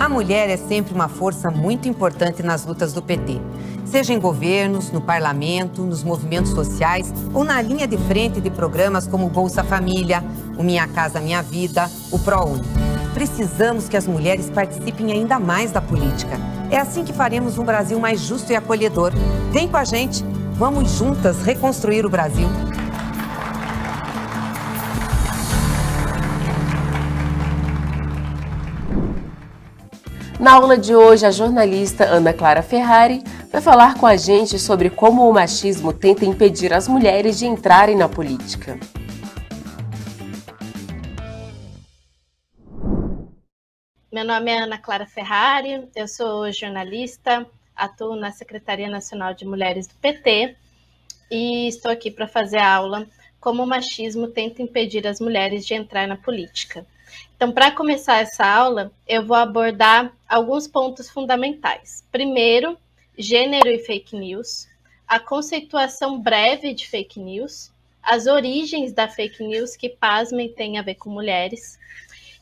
A mulher é sempre uma força muito importante nas lutas do PT. Seja em governos, no parlamento, nos movimentos sociais ou na linha de frente de programas como o Bolsa Família, o Minha Casa Minha Vida, o ProUni. Precisamos que as mulheres participem ainda mais da política. É assim que faremos um Brasil mais justo e acolhedor. Vem com a gente, vamos juntas reconstruir o Brasil. Na aula de hoje, a jornalista Ana Clara Ferrari vai falar com a gente sobre como o machismo tenta impedir as mulheres de entrarem na política. Meu nome é Ana Clara Ferrari, eu sou jornalista, atuo na Secretaria Nacional de Mulheres do PT e estou aqui para fazer a aula Como o machismo tenta impedir as mulheres de entrar na política. Então, para começar essa aula, eu vou abordar alguns pontos fundamentais. Primeiro, gênero e fake news, a conceituação breve de fake news, as origens da fake news, que, pasmem, tem a ver com mulheres,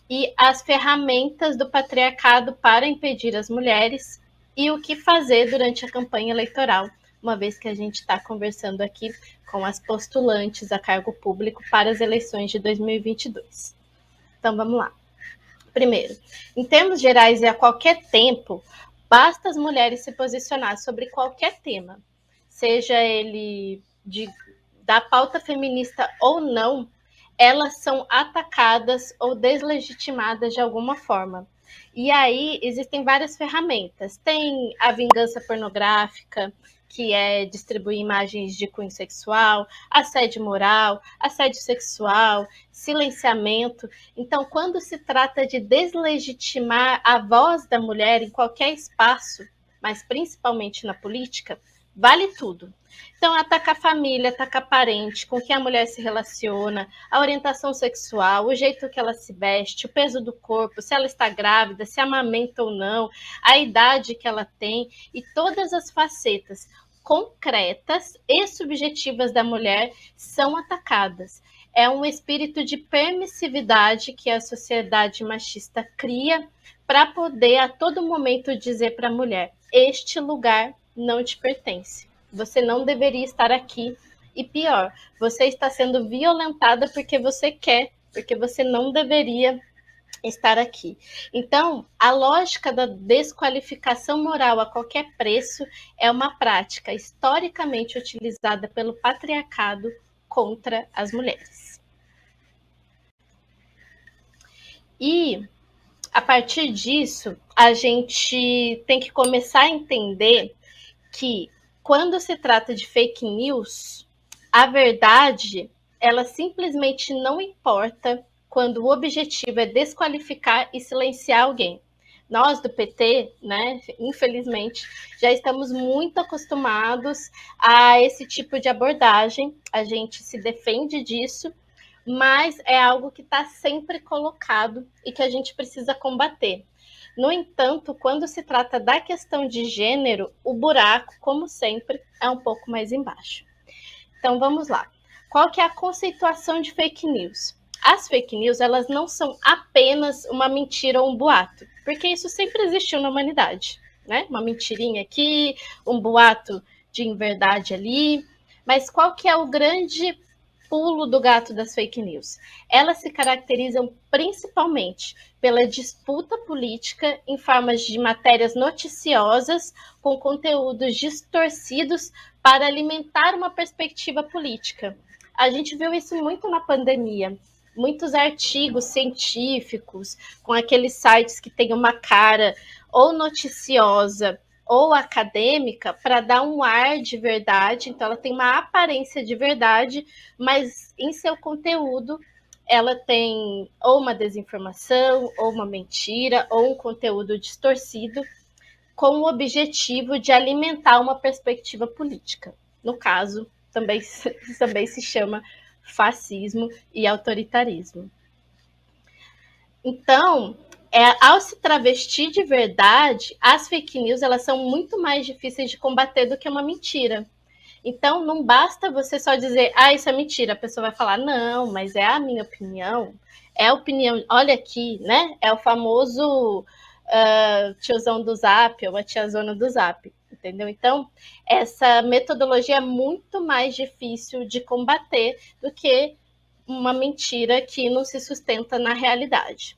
e as ferramentas do patriarcado para impedir as mulheres e o que fazer durante a campanha eleitoral, uma vez que a gente está conversando aqui com as postulantes a cargo público para as eleições de 2022. Então, vamos lá. Primeiro, em termos gerais e a qualquer tempo, basta as mulheres se posicionar sobre qualquer tema, seja ele da pauta feminista ou não, elas são atacadas ou deslegitimadas de alguma forma. E aí existem várias ferramentas. Tem a vingança pornográfica, que é distribuir imagens de cunho sexual, assédio moral, assédio sexual, silenciamento. Então, quando se trata de deslegitimar a voz da mulher em qualquer espaço, mas principalmente na política, vale tudo. Então, atacar a família, atacar parente, com quem a mulher se relaciona, a orientação sexual, o jeito que ela se veste, o peso do corpo, se ela está grávida, se amamenta ou não, a idade que ela tem e todas as facetas concretas e subjetivas da mulher são atacadas. É um espírito de permissividade que a sociedade machista cria para poder a todo momento dizer para a mulher: este lugar não te pertence. Você não deveria estar aqui. E pior, você está sendo violentada porque você quer, porque você não deveria estar aqui. Então, a lógica da desqualificação moral a qualquer preço é uma prática historicamente utilizada pelo patriarcado contra as mulheres. E, a partir disso, a gente tem que começar a entender que, quando se trata de fake news, a verdade, ela simplesmente não importa quando o objetivo é desqualificar e silenciar alguém. Nós do PT, né, infelizmente, já estamos muito acostumados a esse tipo de abordagem, a gente se defende disso, mas é algo que está sempre colocado e que a gente precisa combater. No entanto, quando se trata da questão de gênero, o buraco, como sempre, é um pouco mais embaixo. Então, vamos lá. Qual que é a conceituação de fake news? As fake news, elas não são apenas uma mentira ou um boato, porque isso sempre existiu na humanidade, né? Uma mentirinha aqui, um boato de inverdade ali. Mas qual que é o grande pulo do gato das fake news? Elas se caracterizam principalmente pela disputa política em formas de matérias noticiosas com conteúdos distorcidos para alimentar uma perspectiva política. A gente viu isso muito na pandemia. Muitos artigos científicos com aqueles sites que têm uma cara ou noticiosa ou acadêmica para dar um ar de verdade. Então, ela tem uma aparência de verdade, mas em seu conteúdo ela tem ou uma desinformação, ou uma mentira, ou um conteúdo distorcido, com o objetivo de alimentar uma perspectiva política. No caso, também se chama fascismo e autoritarismo. Então, ao se travestir de verdade, as fake news elas são muito mais difíceis de combater do que uma mentira. Então, não basta você só dizer, isso é mentira. A pessoa vai falar, não, mas é a minha opinião. É a opinião, olha aqui, né? É o famoso tiozão do Zap ou a tiazona do Zap, entendeu? Então, essa metodologia é muito mais difícil de combater do que uma mentira que não se sustenta na realidade.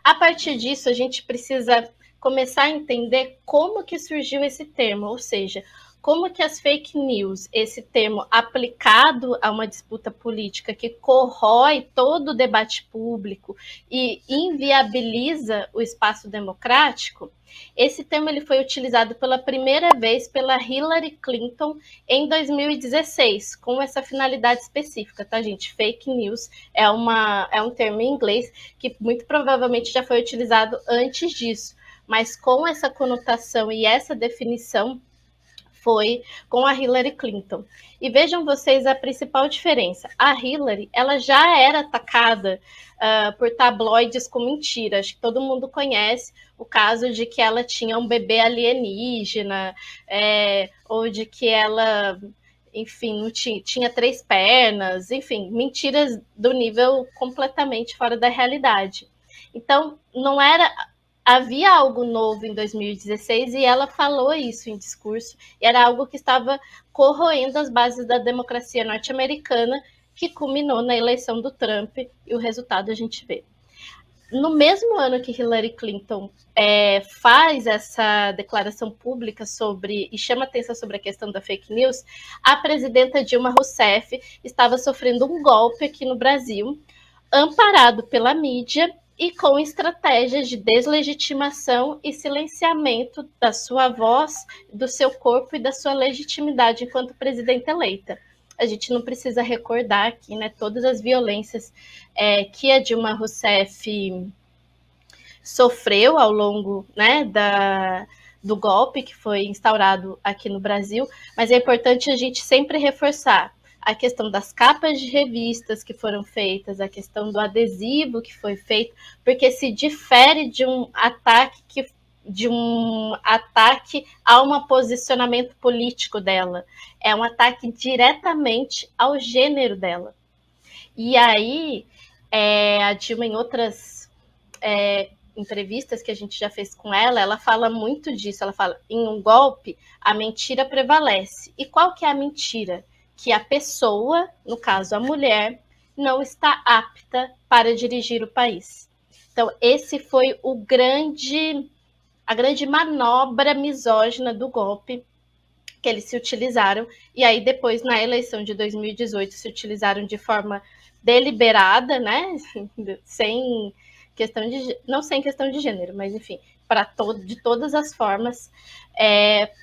A partir disso, a gente precisa começar a entender como que surgiu esse termo, ou seja, como que as fake news, esse termo aplicado a uma disputa política que corrói todo o debate público e inviabiliza o espaço democrático, esse termo ele foi utilizado pela primeira vez pela Hillary Clinton em 2016, com essa finalidade específica, tá, gente? Fake news é um termo em inglês que muito provavelmente já foi utilizado antes disso, mas com essa conotação e essa definição foi com a Hillary Clinton. E vejam vocês a principal diferença. A Hillary, ela já era atacada por tabloides com mentiras. Acho que todo mundo conhece o caso de que ela tinha um bebê alienígena, ou de que ela, enfim, não tinha 3 pernas, enfim, mentiras do nível completamente fora da realidade. Então, não era... Havia algo novo em 2016 e ela falou isso em discurso, e era algo que estava corroendo as bases da democracia norte-americana, que culminou na eleição do Trump, e o resultado a gente vê. No mesmo ano que Hillary Clinton faz essa declaração pública e chama atenção sobre a questão da fake news, a presidenta Dilma Rousseff estava sofrendo um golpe aqui no Brasil, amparado pela mídia, e com estratégias de deslegitimação e silenciamento da sua voz, do seu corpo e da sua legitimidade enquanto presidenta eleita. A gente não precisa recordar aqui, né, todas as violências que a Dilma Rousseff sofreu ao longo, né, do golpe que foi instaurado aqui no Brasil, mas é importante a gente sempre reforçar a questão das capas de revistas que foram feitas, a questão do adesivo que foi feito, porque se difere de um ataque a um posicionamento político dela. É um ataque diretamente ao gênero dela. E aí, a Dilma, em outras entrevistas que a gente já fez com ela fala muito disso. Ela fala, em um golpe, a mentira prevalece. E qual que é a mentira? Que a pessoa, no caso a mulher, não está apta para dirigir o país. Então, esse foi a grande manobra misógina do golpe que eles se utilizaram. E aí, depois, na eleição de 2018, se utilizaram de forma deliberada, né? Não sem questão de gênero, mas enfim, de todas as formas,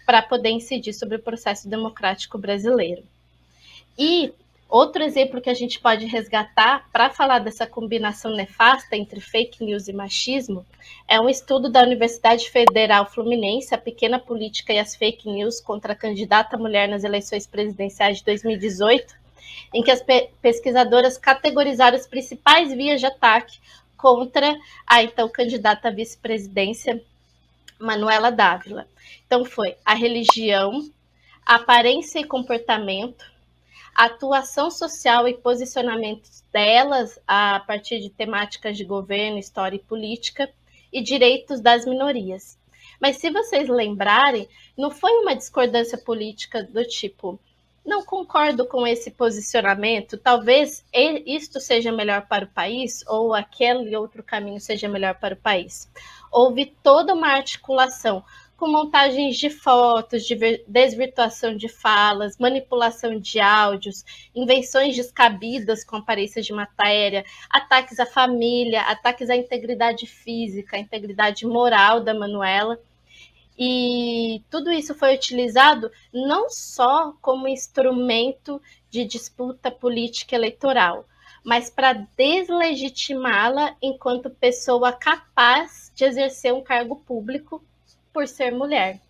para poder incidir sobre o processo democrático brasileiro. E outro exemplo que a gente pode resgatar para falar dessa combinação nefasta entre fake news e machismo é um estudo da Universidade Federal Fluminense, A Pequena Política e as Fake News contra a Candidata Mulher nas Eleições Presidenciais de 2018, em que as pesquisadoras categorizaram as principais vias de ataque contra a então candidata à vice-presidência, Manuela Dávila. Então foi a religião, a aparência e comportamento, a atuação social e posicionamentos delas a partir de temáticas de governo, história e política, e direitos das minorias. Mas se vocês lembrarem, não foi uma discordância política do tipo, não concordo com esse posicionamento, talvez isto seja melhor para o país, ou aquele outro caminho seja melhor para o país. Houve toda uma articulação com montagens de fotos, de desvirtuação de falas, manipulação de áudios, invenções descabidas com aparências de matéria, ataques à família, ataques à integridade física, à integridade moral da Manuela. E tudo isso foi utilizado não só como instrumento de disputa política eleitoral, mas para deslegitimá-la enquanto pessoa capaz de exercer um cargo público por ser mulher.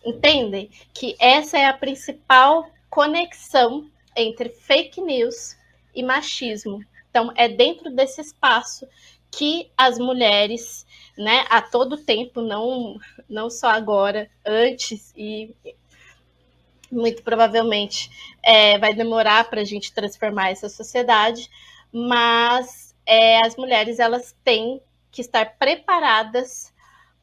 Entendem que essa é a principal conexão entre fake news e machismo. Então, é dentro desse espaço que as mulheres, né, a todo tempo, não só agora, antes e muito provavelmente vai demorar para a gente transformar essa sociedade, mas as mulheres elas têm que estar preparadas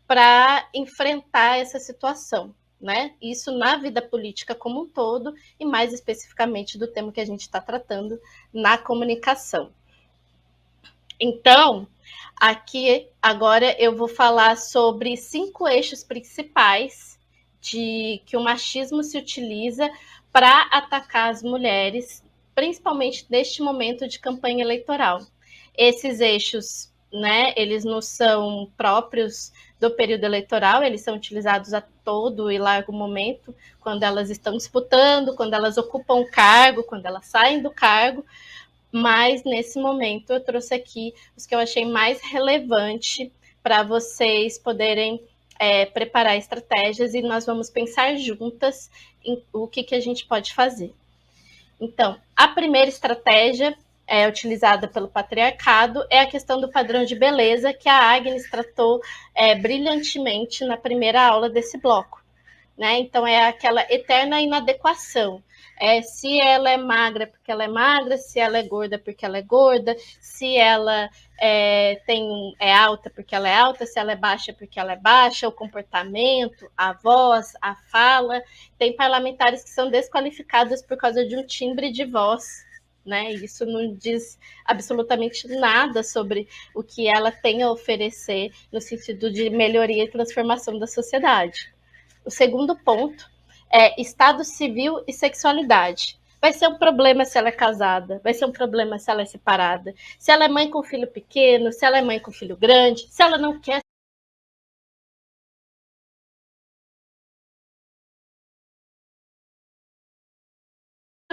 para enfrentar essa situação, né? Isso na vida política como um todo e mais especificamente do tema que a gente está tratando na comunicação. Então, aqui agora eu vou falar sobre 5 eixos principais de que o machismo se utiliza para atacar as mulheres, principalmente neste momento de campanha eleitoral. Esses eixos, né, eles não são próprios do período eleitoral, eles são utilizados a todo e largo momento, quando elas estão disputando, quando elas ocupam o cargo, quando elas saem do cargo, mas nesse momento eu trouxe aqui os que eu achei mais relevante para vocês poderem preparar estratégias e nós vamos pensar juntas em o que a gente pode fazer. Então, a primeira estratégia utilizada pelo patriarcado é a questão do padrão de beleza, que a Agnes tratou brilhantemente na primeira aula desse bloco, né? Então, é aquela eterna inadequação. Se ela é magra porque ela é magra, se ela é gorda porque ela é gorda, se ela é alta porque ela é alta, se ela é baixa porque ela é baixa, o comportamento, a voz, a fala. Tem parlamentares que são desqualificados por causa de um timbre de voz, né? Isso não diz absolutamente nada sobre o que ela tem a oferecer no sentido de melhoria e transformação da sociedade. O segundo ponto é estado civil e sexualidade. Vai ser um problema se ela é casada, vai ser um problema se ela é separada, se ela é mãe com filho pequeno, se ela é mãe com filho grande, se ela não quer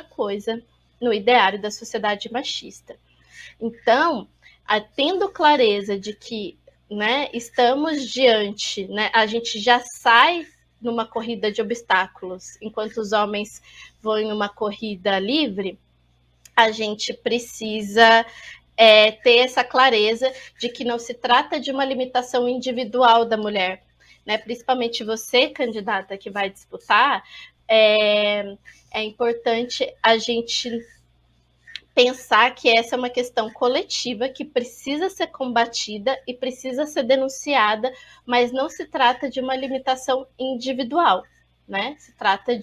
coisa no ideário da sociedade machista. Então, tendo clareza de que, né, estamos diante, né, a gente já sai numa corrida de obstáculos, enquanto os homens vão em uma corrida livre, a gente precisa ter essa clareza de que não se trata de uma limitação individual da mulher, né? Principalmente você, candidata, que vai disputar, é importante a gente pensar que essa é uma questão coletiva que precisa ser combatida e precisa ser denunciada, mas não se trata de uma limitação individual, né? Se trata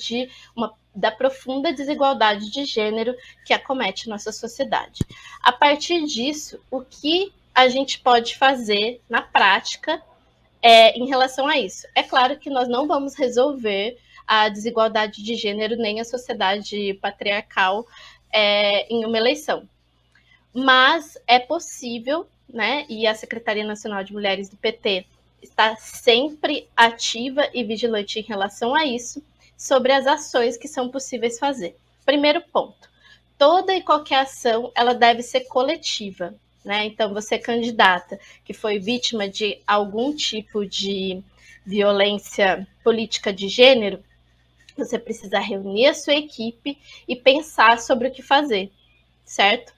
da profunda desigualdade de gênero que acomete nossa sociedade. A partir disso, o que a gente pode fazer na prática em relação a isso? É claro que nós não vamos resolver a desigualdade de gênero nem a sociedade patriarcal em uma eleição. Mas é possível, né? E a Secretaria Nacional de Mulheres do PT está sempre ativa e vigilante em relação a isso, sobre as ações que são possíveis fazer. Primeiro ponto, toda e qualquer ação, ela deve ser coletiva, né? Então, você candidata que foi vítima de algum tipo de violência política de gênero, você precisa reunir a sua equipe e pensar sobre o que fazer, certo?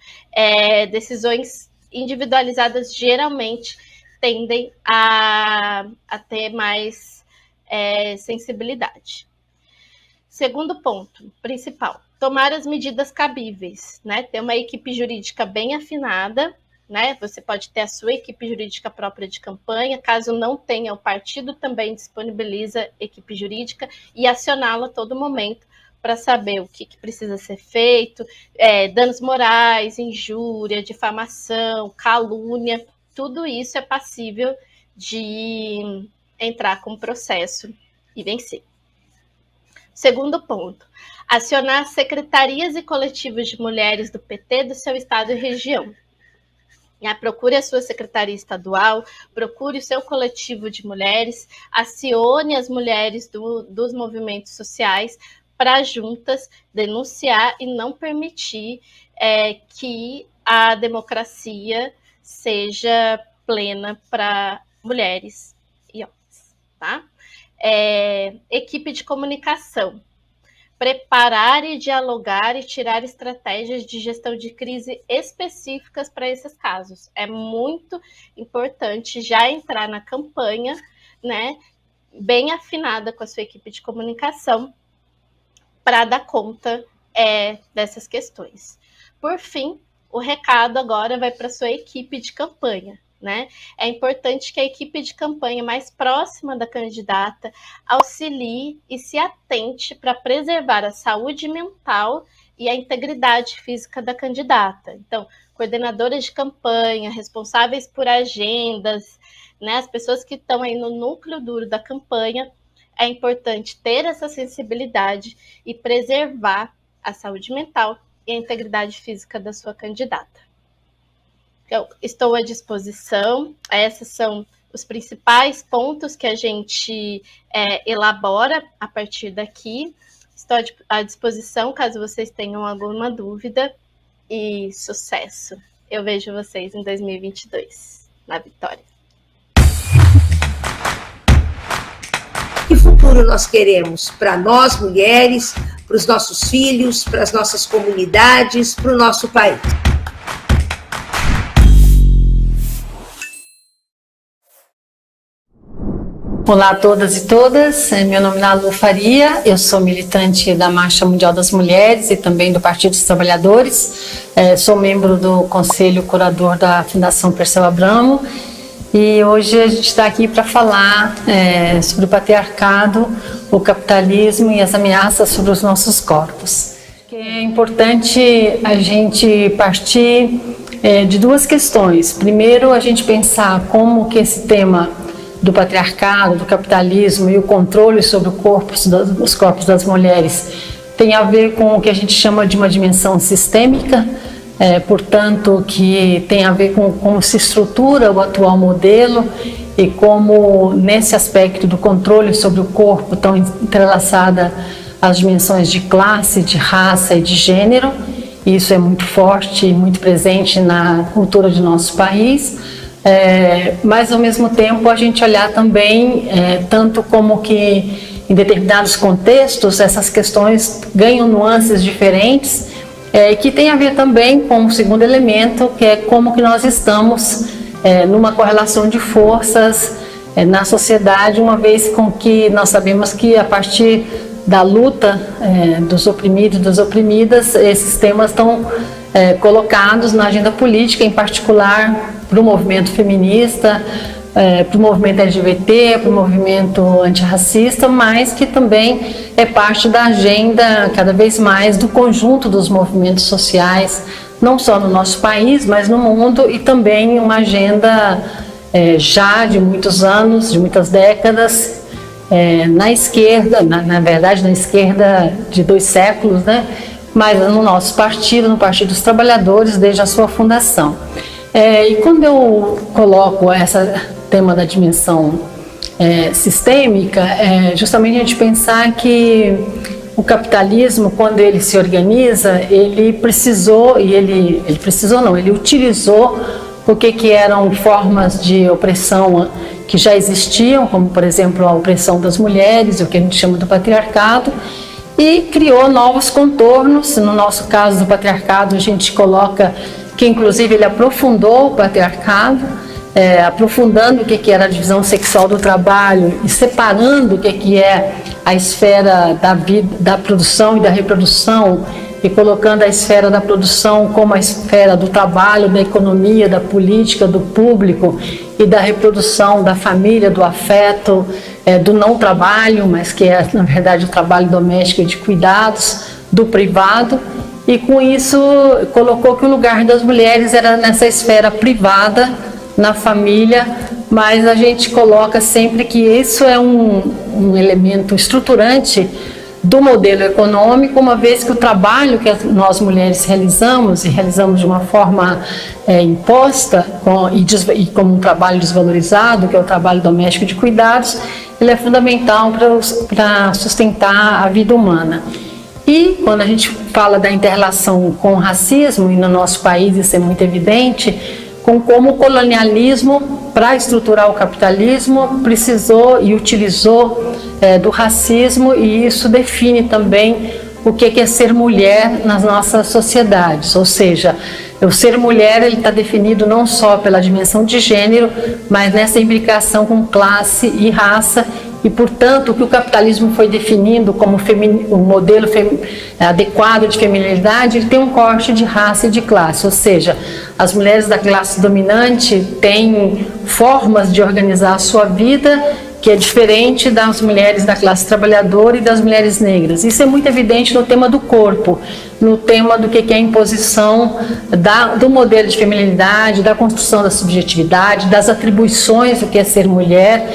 Decisões individualizadas geralmente tendem a ter mais sensibilidade. Segundo ponto, principal, tomar as medidas cabíveis, né? Ter uma equipe jurídica bem afinada, né? Você pode ter a sua equipe jurídica própria de campanha, caso não tenha, o partido também disponibiliza equipe jurídica e acioná-la a todo momento para saber o que precisa ser feito, danos morais, injúria, difamação, calúnia, tudo isso é passível de entrar com processo e vencer. Segundo ponto, acionar secretarias e coletivos de mulheres do PT do seu estado e região. Procure a sua secretaria estadual, procure o seu coletivo de mulheres, acione as mulheres dos movimentos sociais para juntas denunciar e não permitir que a democracia seja plena para mulheres e homens, tá? Equipe de comunicação. Preparar e dialogar e tirar estratégias de gestão de crise específicas para esses casos. É muito importante já entrar na campanha, né, bem afinada com a sua equipe de comunicação para dar conta dessas questões. Por fim, o recado agora vai para a sua equipe de campanha, né? É importante que a equipe de campanha mais próxima da candidata auxilie e se atente para preservar a saúde mental e a integridade física da candidata. Então, coordenadoras de campanha, responsáveis por agendas, né, as pessoas que estão aí no núcleo duro da campanha, é importante ter essa sensibilidade e preservar a saúde mental e a integridade física da sua candidata. Eu estou à disposição, esses são os principais pontos que a gente elabora a partir daqui. Estou à disposição caso vocês tenham alguma dúvida e sucesso. Eu vejo vocês em 2022, na vitória. Que futuro nós queremos para nós, mulheres, para os nossos filhos, para as nossas comunidades, para o nosso país? Olá a todas e todas, meu nome é Nalu Faria, eu sou militante da Marcha Mundial das Mulheres e também do Partido dos Trabalhadores, sou membro do Conselho Curador da Fundação Perseu Abramo e hoje a gente está aqui para falar sobre o patriarcado, o capitalismo e as ameaças sobre os nossos corpos. É importante a gente partir de duas questões. Primeiro, a gente pensar como que esse tema do patriarcado, do capitalismo e o controle sobre o corpo, os corpos das mulheres tem a ver com o que a gente chama de uma dimensão sistêmica, portanto, que tem a ver com como se estrutura o atual modelo e como, nesse aspecto do controle sobre o corpo, estão entrelaçadas as dimensões de classe, de raça e de gênero. Isso é muito forte e muito presente na cultura de nosso país. Mas ao mesmo tempo a gente olhar também tanto como que em determinados contextos essas questões ganham nuances diferentes que tem a ver também com o segundo elemento, que é como que nós estamos numa correlação de forças na sociedade, uma vez com que nós sabemos que a partir da luta dos oprimidos e das oprimidas, esses temas estão colocados na agenda política, em particular para o movimento feminista, para o movimento LGBT, para o movimento antirracista, mas que também é parte da agenda cada vez mais do conjunto dos movimentos sociais, não só no nosso país, mas no mundo, e também uma agenda já de muitos anos, de muitas décadas, na esquerda, na verdade na esquerda de 2 séculos, né? Mas no nosso partido, no Partido dos Trabalhadores, desde a sua fundação. E quando eu coloco esse tema da dimensão sistêmica, justamente a gente pensar que o capitalismo, quando ele se organiza, ele precisou, ele utilizou o que eram formas de opressão que já existiam, como por exemplo a opressão das mulheres, o que a gente chama do patriarcado, e criou novos contornos. No nosso caso do patriarcado, a gente coloca que inclusive ele aprofundou o patriarcado, aprofundando o que era a divisão sexual do trabalho e separando o que é a esfera da vida, da produção e da reprodução, e colocando a esfera da produção como a esfera do trabalho, da economia, da política, do público e da reprodução, da família, do afeto, do não trabalho, mas que é na verdade o trabalho doméstico e de cuidados, do privado. E com isso colocou que o lugar das mulheres era nessa esfera privada, na família, mas a gente coloca sempre que isso é um elemento estruturante do modelo econômico, uma vez que o trabalho que nós mulheres realizamos, e realizamos de uma forma imposta e como um trabalho desvalorizado, que é o trabalho doméstico de cuidados, ele é fundamental para sustentar a vida humana. E quando a gente fala da interrelação com o racismo, e no nosso país isso é muito evidente, com como o colonialismo, para estruturar o capitalismo, precisou e utilizou do racismo, e isso define também o que é ser mulher nas nossas sociedades. Ou seja, o ser mulher está definido não só pela dimensão de gênero, mas nessa imbricação com classe e raça, e, portanto, o que o capitalismo foi definindo como um modelo adequado de feminilidade, ele tem um corte de raça e de classe, ou seja, as mulheres da classe dominante têm formas de organizar a sua vida que é diferente das mulheres da classe trabalhadora e das mulheres negras. Isso é muito evidente no tema do corpo, no tema do que é a imposição do modelo de feminilidade, da construção da subjetividade, das atribuições do que é ser mulher,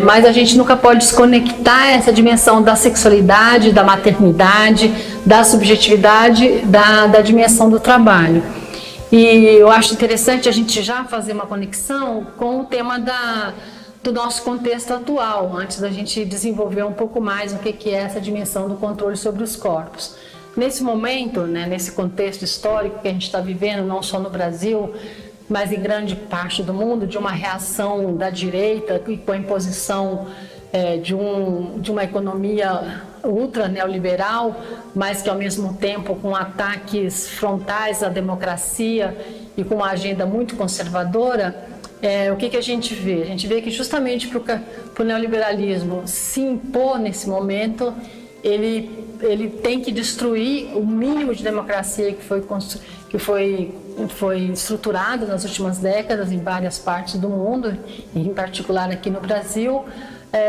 mas a gente nunca pode desconectar essa dimensão da sexualidade, da maternidade, da subjetividade, da dimensão do trabalho. E eu acho interessante a gente já fazer uma conexão com o tema do nosso contexto atual, antes da gente desenvolver um pouco mais o que é essa dimensão do controle sobre os corpos. Nesse momento, né, nesse contexto histórico que a gente está vivendo, não só no Brasil, mas em grande parte do mundo, de uma reação da direita e com a imposição de uma economia ultra neoliberal, mas que ao mesmo tempo com ataques frontais à democracia e com uma agenda muito conservadora, o que a gente vê? A gente vê que justamente para o neoliberalismo se impor nesse momento, ele tem que destruir o mínimo de democracia que foi estruturado nas últimas décadas em várias partes do mundo, em particular aqui no Brasil,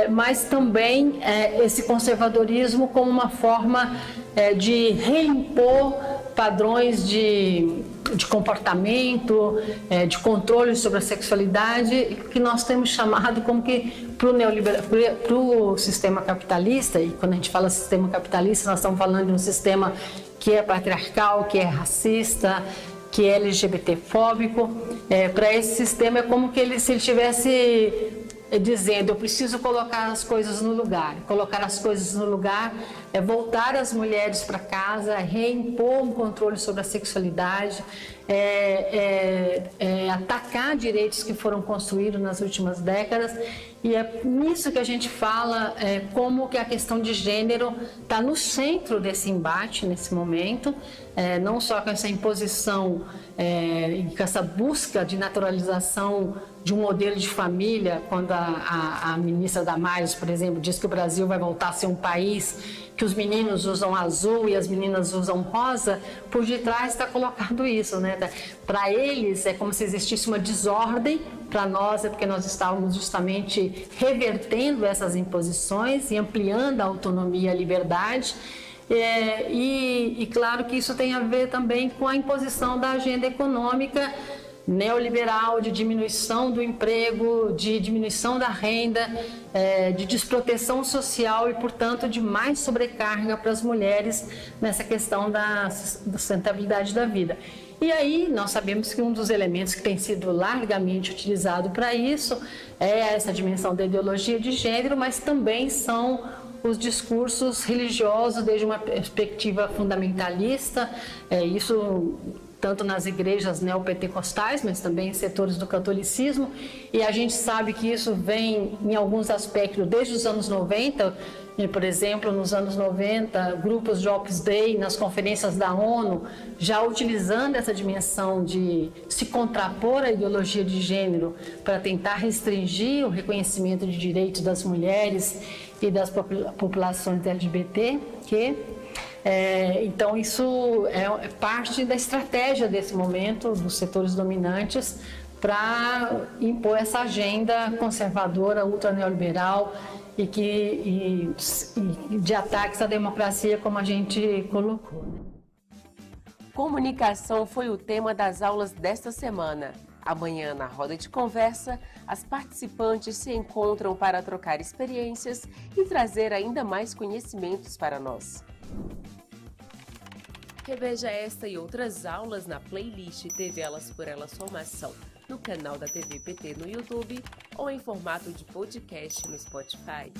mas também esse conservadorismo como uma forma de reimpor padrões de comportamento, de controle sobre a sexualidade, que nós temos chamado como que para o sistema capitalista, e quando a gente fala sistema capitalista, nós estamos falando de um sistema que é patriarcal, que é racista, que é LGBT-fóbico. Para esse sistema é como que se ele estivesse dizendo: eu preciso colocar as coisas no lugar. Colocar as coisas no lugar é voltar as mulheres para casa, reimpor um controle sobre a sexualidade, atacar direitos que foram construídos nas últimas décadas. E é nisso que a gente fala, como que a questão de gênero está no centro desse embate nesse momento, não só com essa imposição e com essa busca de naturalização de um modelo de família, quando a ministra Damares, por exemplo, diz que o Brasil vai voltar a ser um país que os meninos usam azul e as meninas usam rosa, por detrás está colocado isso, né? Para eles é como se existisse uma desordem, para nós é porque nós estávamos justamente revertendo essas imposições e ampliando a autonomia e a liberdade. E claro que isso tem a ver também com a imposição da agenda econômica neoliberal, de diminuição do emprego, de diminuição da renda, de desproteção social e, portanto, de mais sobrecarga para as mulheres nessa questão da sustentabilidade da vida. E aí nós sabemos que um dos elementos que tem sido largamente utilizado para isso é essa dimensão da ideologia de gênero, mas também são os discursos religiosos desde uma perspectiva fundamentalista, isso tanto nas igrejas neopentecostais, mas também em setores do catolicismo, e a gente sabe que isso vem em alguns aspectos desde os anos 90, por exemplo, nos anos 90, grupos de Opus Dei nas conferências da ONU, já utilizando essa dimensão de se contrapor à ideologia de gênero para tentar restringir o reconhecimento de direitos das mulheres e das populações LGBT, então isso é parte da estratégia desse momento dos setores dominantes para impor essa agenda conservadora, ultraneoliberal e de ataques à democracia, como a gente colocou. Comunicação foi o tema das aulas desta semana. Amanhã, na roda de conversa, as participantes se encontram para trocar experiências e trazer ainda mais conhecimentos para nós. Reveja esta e outras aulas na playlist TV Elas por Elas Formação, no canal da TV PT no YouTube ou em formato de podcast no Spotify.